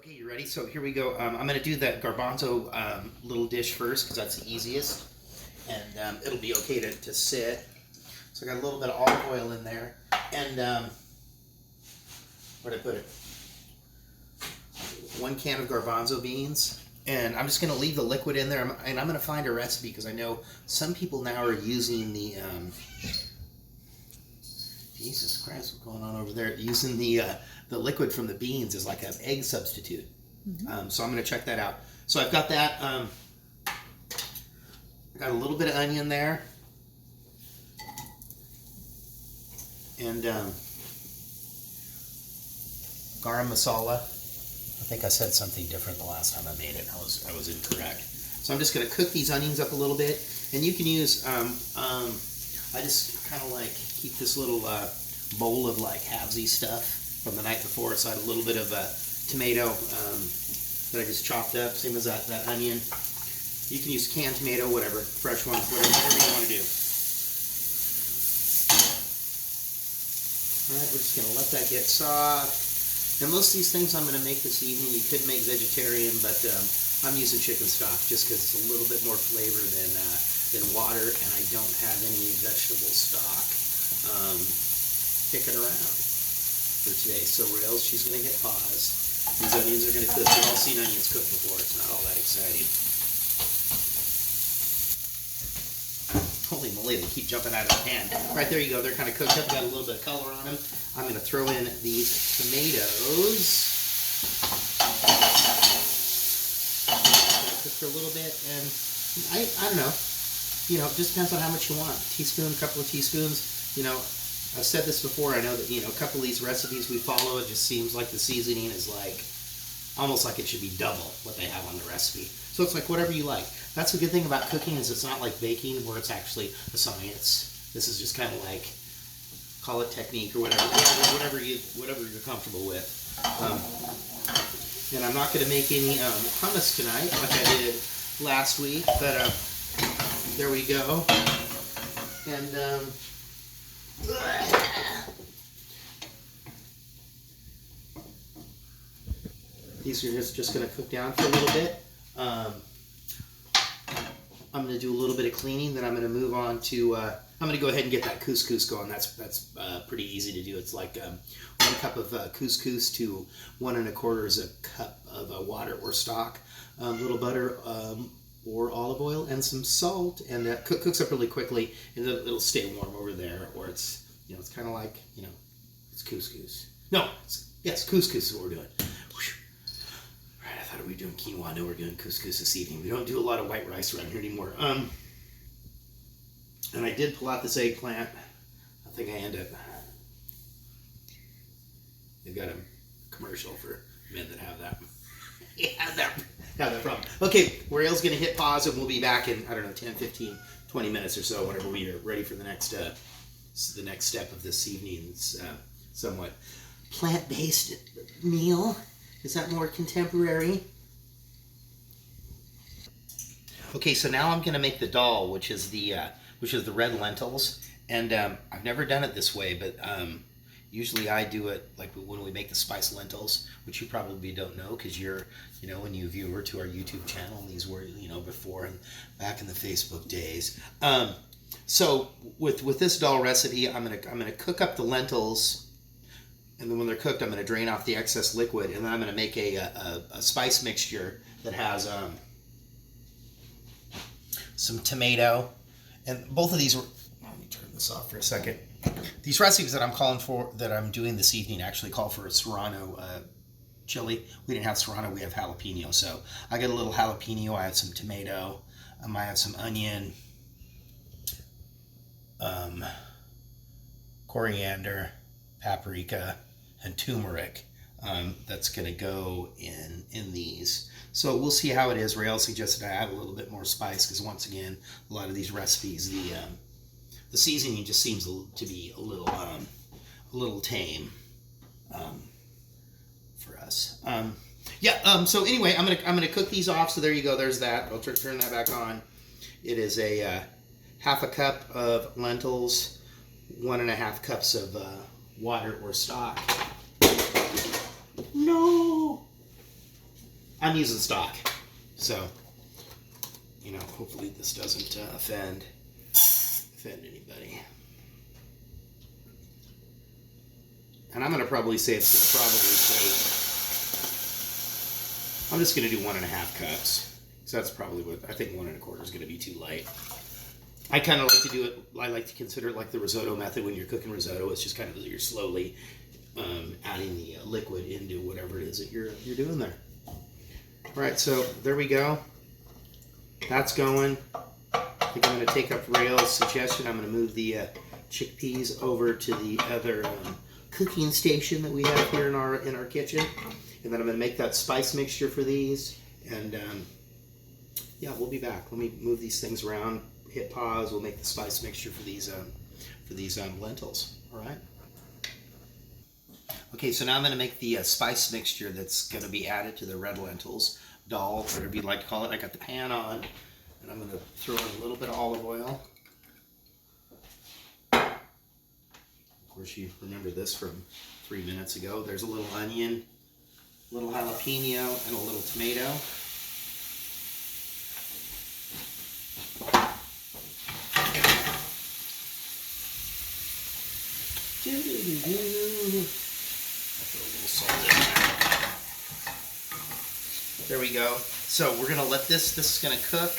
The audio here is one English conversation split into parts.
Okay, you ready? So here we go. I'm going to do the garbanzo little dish first because that's the easiest. And it'll be okay to sit. So I got a little bit of olive oil in there. And where'd I put it? 1 can of garbanzo beans. And I'm just going to leave the liquid in there. And I'm going to find a recipe because I know some people now are using the... Jesus Christ, what's going on over there? Using the liquid from the beans as like an egg substitute. Mm-hmm. So I'm going to check that out. So I've got that. I got a little bit of onion there. And garam masala. I think I said something different the last time I made it. I was incorrect. So I'm just going to cook these onions up a little bit. And you can use, I just kind of like keep this little bowl of like halvesy stuff from the night before. So I had a little bit of tomato that I just chopped up, same as that onion. You can use canned tomato, whatever, fresh one, whatever you want to do. All right, we're just going to let that get soft. And most of these things I'm going to make this evening, you could make vegetarian, but I'm using chicken stock just because it's a little bit more flavor than water, and I don't have any vegetable stock kicking around for today. So Rails, she's going to hit pause. These onions are going to cook. You've all seen onions cook before. It's not all that exciting. Holy moly, they keep jumping out of the pan. Right, there you go. They're kind of cooked up. Got a little bit of color on them. I'm going to throw in these tomatoes. Cook for a little bit, and I don't know. You know, it just depends on how much you want. Teaspoon, a couple of teaspoons. You know, I've said this before. I know that, you know, a couple of these recipes we follow, it just seems like the seasoning is like, almost like it should be double what they have on the recipe. So it's like whatever you like. That's the good thing about cooking is it's not like baking where it's actually a science. This is just kind of like, call it technique or whatever you're comfortable with. And I'm not going to make any hummus tonight like I did last week, but there we go. And these are just going to cook down for a little bit. I'm going to do a little bit of cleaning, then I'm going to move on to, I'm going to go ahead and get that couscous going. That's pretty easy to do. It's like 1 cup of couscous to 1 1/4 is a cup of water or stock, a little butter or olive oil, and some salt, and that cooks up really quickly, and it'll stay warm over there, or it's, you know, it's kind of like, you know, it's couscous. No, yes, couscous is what we're doing. Right, I thought we were doing quinoa. No, we're doing couscous this evening. We don't do a lot of white rice around here anymore. And I did pull out this eggplant. I think I end up. They've got a commercial for men that have that. have that problem. Okay, Rael's going to hit pause, and we'll be back in, I don't know, 10, 15, 20 minutes or so, whenever we are ready for the next step of this evening's somewhat plant-based meal. Is that more contemporary? Okay, so now I'm going to make the dal, which is the red lentils, and I've never done it this way, but usually I do it like when we make the spiced lentils, which you probably don't know because you're, you know, a new viewer to our YouTube channel. And these were, you know, before and back in the Facebook days. So with this dal recipe, I'm gonna cook up the lentils, and then when they're cooked, I'm gonna drain off the excess liquid, and then I'm gonna make a spice mixture that has some tomato, and both of these were. Let me turn this off for a second. These recipes that I'm doing this evening actually call for a serrano chili. We didn't have serrano, we have jalapeno. So I got a little jalapeno, I have some tomato, I have some onion, coriander, paprika, and turmeric. That's going to go in these. So we'll see how it is. Rael suggested I add a little bit more spice because once again, a lot of these recipes, the seasoning just seems to be a little tame for us. So anyway, I'm gonna cook these off. So there you go. There's that. I'll turn that back on. It is a 1/2 cup of lentils, 1 1/2 cups of water or stock. No. I'm using stock, so you know, hopefully this doesn't offend anybody. And I'm gonna probably say it's gonna probably take. I'm just gonna do 1.5 cups. So that's probably what I think 1 1/4 is gonna be too light. I kind of like to do it. I like to consider it like the risotto method when you're cooking risotto. It's just kind of you're slowly adding the liquid into whatever it is that you're doing there. All right, so there we go. That's going. I think I'm going to take up Rael's suggestion. I'm going to move the chickpeas over to the other cooking station that we have here in our kitchen, and then I'm going to make that spice mixture for these. And yeah, we'll be back. Let me move these things around. Hit pause. We'll make the spice mixture for these lentils. All right. Okay, so now I'm going to make the spice mixture that's going to be added to the red lentils, dal, whatever you'd like to call it. I got the pan on, and I'm going to throw in a little bit of olive oil. Of course, you remember this from 3 minutes ago. There's a little onion, a little jalapeno, and a little tomato. There we go. So we're going to let this is going to cook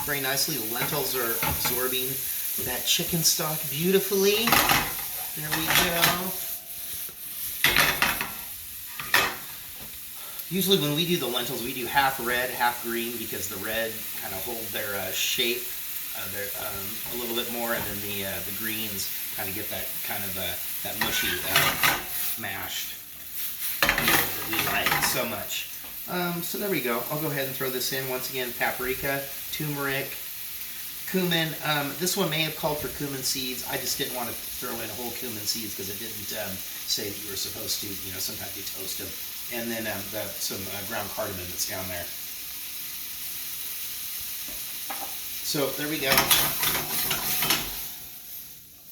very nicely. The lentils are absorbing that chicken stock beautifully. There we go. Usually when we do the lentils, we do half red, half green, because the red kind of hold their shape a little bit more, and then the greens kind of get that kind of that mushy mashed that we like so much. So there we go. I'll go ahead and throw this in. Once again, paprika, turmeric, cumin. This one may have called for cumin seeds. I just didn't want to throw in whole cumin seeds because it didn't say that you were supposed to. You know, sometimes you toast them. And then some ground cardamom that's down there. So there we go.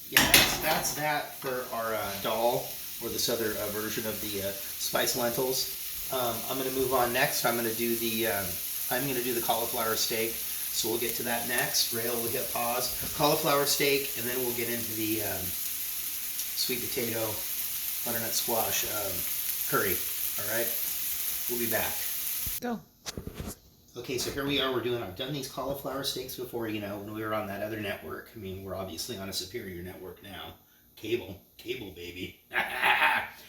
Yeah, that's that for our dal, or this other version of the spiced lentils. I'm going to move on next. I'm going to do the cauliflower steak. So we'll get to that next. Rael will hit pause. Cauliflower steak, and then we'll get into the sweet potato butternut squash curry. All right, we'll be back. Go. Okay, so here we are. I've done these cauliflower steaks before, you know, when we were on that other network. I mean, we're obviously on a superior network now. Cable, baby.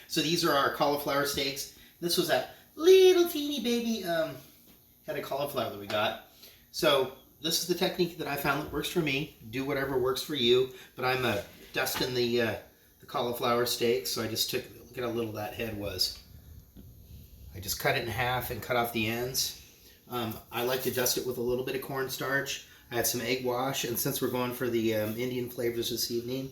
So these are our cauliflower steaks. This was that little teeny baby head of cauliflower that we got. So this is the technique that I found that works for me. Do whatever works for you. But I'm dusting the cauliflower steak. So I just look at how little that head was. I just cut it in half and cut off the ends. I like to dust it with a little bit of cornstarch. I had some egg wash, and since we're going for the Indian flavors this evening,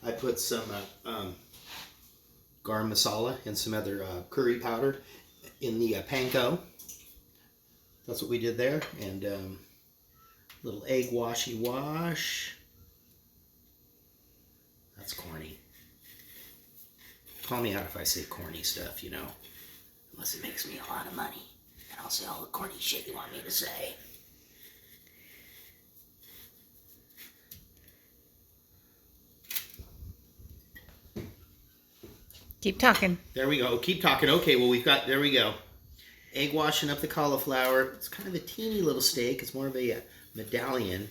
I put some garam masala and some other curry powder in the panko. That's what we did there. And little egg washy wash. That's corny. Call me out if I say corny stuff, you know. Unless it makes me a lot of money. And I'll say all the corny shit you want me to say. Keep talking. There we go. Keep talking. Okay, well there we go. Egg washing up the cauliflower. It's kind of a teeny little steak. It's more of a medallion.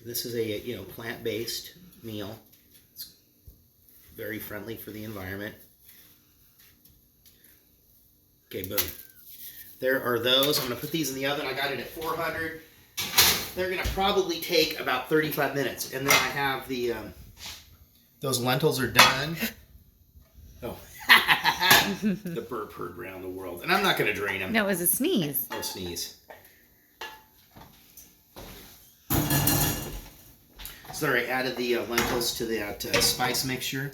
This is a plant-based meal. It's very friendly for the environment. Okay, boom. There are those. I'm going to put these in the oven. I got it at 400. They're going to probably take about 35 minutes. And then I have those lentils are done. Oh. The burp heard around the world. And I'm not going to drain them. No, it was a sneeze. No sneeze. So I added the lentils to that spice mixture.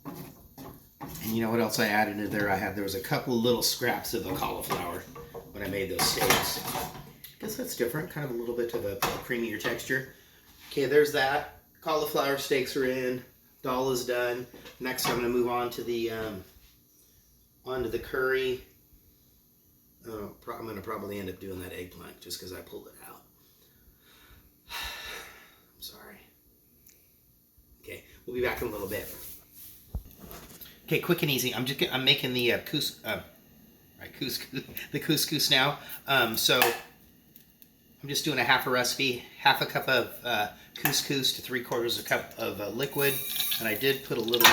And you know what else I added in there? There was a couple little scraps of the cauliflower when I made those steaks. I guess that's different, kind of a little bit of a creamier texture. Okay, there's that. Cauliflower steaks are in. Dal is done. Next, I'm going to move on to the onto the curry. I'm going to probably end up doing that eggplant just because I pulled it out. I'm sorry. Okay, we'll be back in a little bit. Okay, quick and easy. I'm making the couscous now. So I'm just doing a half a recipe, half a cup of couscous to 3/4 a cup of liquid, and I did put a little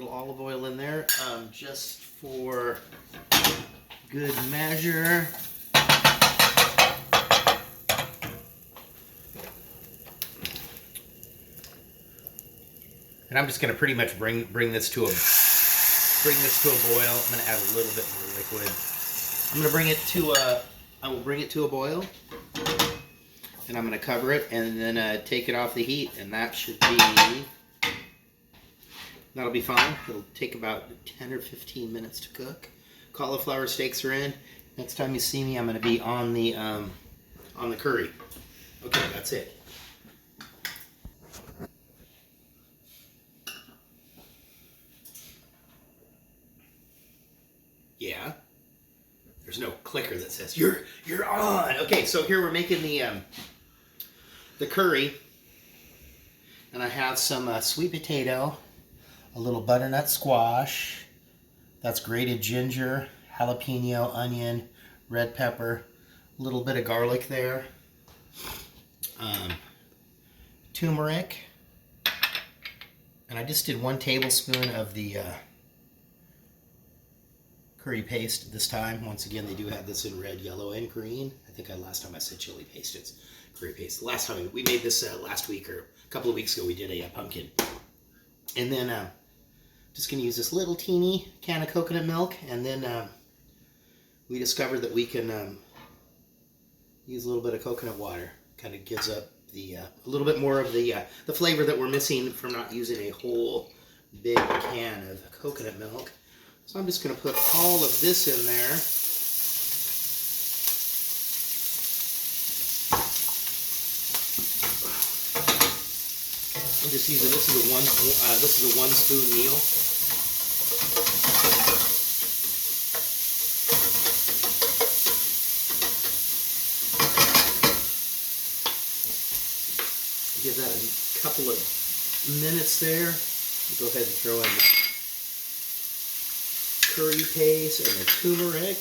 olive oil in there, just for good measure. And I'm just going to pretty much bring this to a boil. I'm going to add a little bit more liquid. I'm going to bring it to I will bring it to a boil, and I'm going to cover it and then take it off the heat, and that'll be fine. It'll take about 10 or 15 minutes to cook. Cauliflower steaks are in. Next time you see me, I'm going to be on the curry. Okay, that's it. Yeah. There's no clicker that says you're on. Okay, so here we're making the curry, and I have some sweet potato, a little butternut squash, that's grated ginger, jalapeno, onion, red pepper, a little bit of garlic there, turmeric, and I just did 1 tablespoon of the curry paste this time. Once again, they do have this in red, yellow, and green. I think last time I said chili paste, it's curry paste. Last time we made this last week or a couple of weeks ago, we did a pumpkin. And then just going to use this little teeny can of coconut milk, and then we discovered that we can use a little bit of coconut water. Kind of gives up a little bit more of the flavor that we're missing from not using a whole big can of coconut milk. So I'm just going to put all of this in there. I'm just using this is a 1 spoon meal. Give that a couple of minutes there. Go ahead and throw in the curry paste and the turmeric.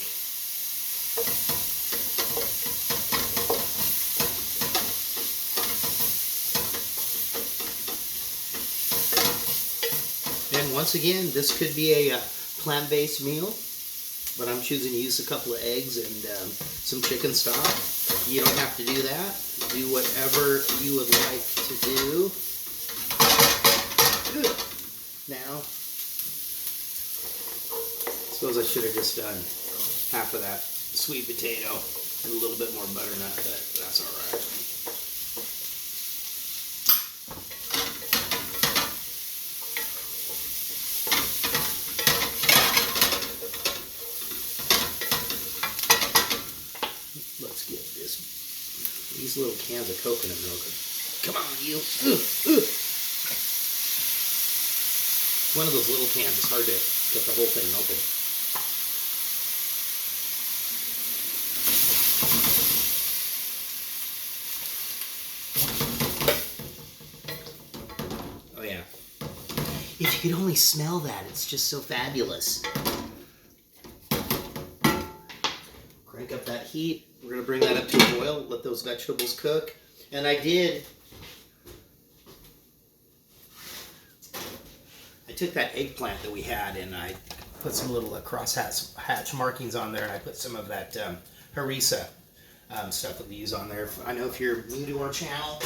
And once again, this could be a plant-based meal, but I'm choosing to use a couple of eggs and some chicken stock. You don't have to do that. Do whatever you would like to do. Good. Now, I suppose I should have just done half of that sweet potato and a little bit more butternut, but that's all right. Let's get these little cans of coconut milk. Come on, you. One of those little cans is hard to get the whole thing open. Oh yeah. If you could only smell that, it's just so fabulous. Crank up that heat. We're going to bring that up to a boil, let those vegetables cook. And I took that eggplant that we had and I put some little cross-hatch markings on there, and I put some of that harissa stuff that we use on there. I know if you're new to our channel,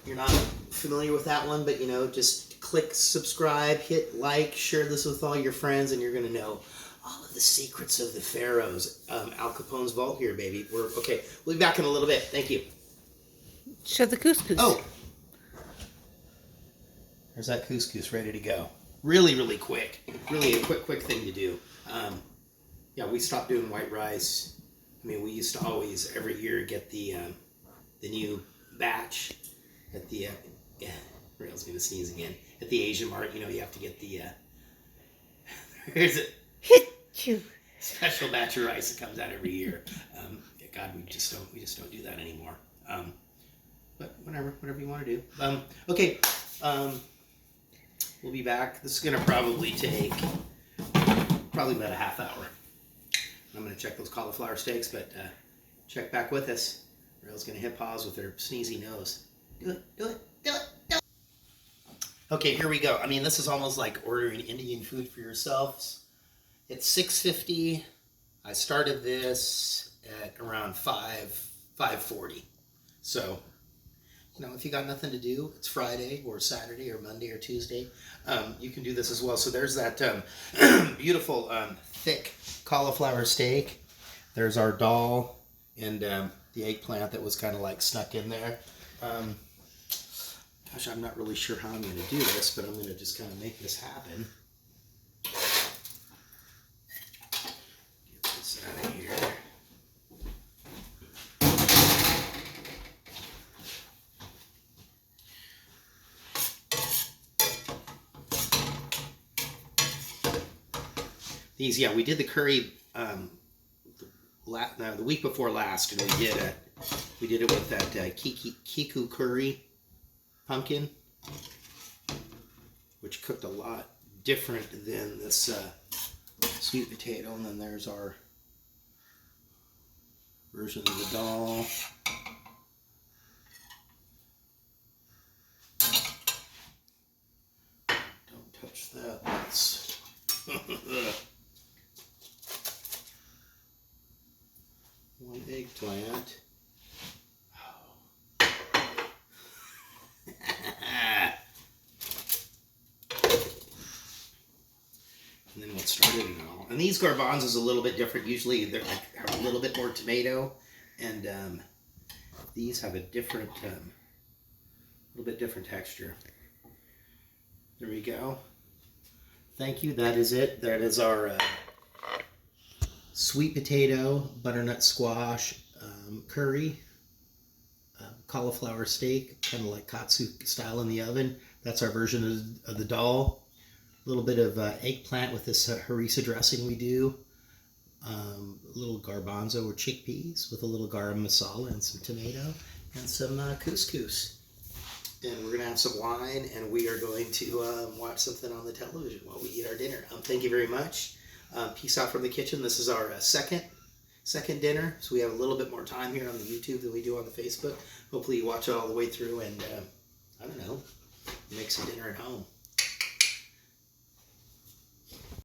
you're not familiar with that one, but just click subscribe, hit like, share this with all your friends, and you're going to know all of the secrets of the pharaohs. Al Capone's vault here, baby. Okay. We'll be back in a little bit. Thank you. Show the couscous. Oh, there's that couscous ready to go. Really, really quick. Really a quick thing to do. Yeah, we stopped doing white rice. I mean, we used to always every year get the new batch at the Rail's gonna sneeze again. At the Asian Mart, you have to get the. Here's it. Hit you. special batch of rice that comes out every year. Yeah, God, we just don't do that anymore. But whatever you want to do. Okay, we'll be back. This is gonna probably take about a half hour. I'm gonna check those cauliflower steaks, but check back with us. Rael's gonna hit pause with her sneezy nose. Do it, do it, do it, do it. Okay, here we go. I mean, this is almost like ordering Indian food for yourselves. It's 6:50. I started this at around 5:40. So, you know, if you got nothing to do, it's Friday or Saturday or Monday or Tuesday, you can do this as well. So there's that beautiful thick cauliflower steak. There's our dal and the eggplant that was kind of like snuck in there. Gosh, I'm not really sure how I'm going to do this, but I'm going to just kind of make this happen. Get this out of here. These, yeah, we did the curry the week before last, and we did it with that Kiku curry pumpkin, which cooked a lot different than this sweet potato. And then there's our version of the dal. Don't touch that. That's one eggplant. And then what started it all. And these garbanzos a little bit different. Usually they're like have a little bit more tomato, and these have a different, little bit different texture. There we go. Thank you. That is it. That is our sweet potato, butternut squash, curry, cauliflower steak, kind of like katsu style in the oven. That's our version of the dal. A little bit of eggplant with this harissa dressing we do. A little garbanzo or chickpeas with a little garam masala and some tomato and some couscous. And we're going to have some wine, and we are going to watch something on the television while we eat our dinner. Thank you very much. Peace out from the kitchen. This is our second dinner, so we have a little bit more time here on the YouTube than we do on the Facebook. Hopefully you watch it all the way through and, I don't know, make some dinner at home.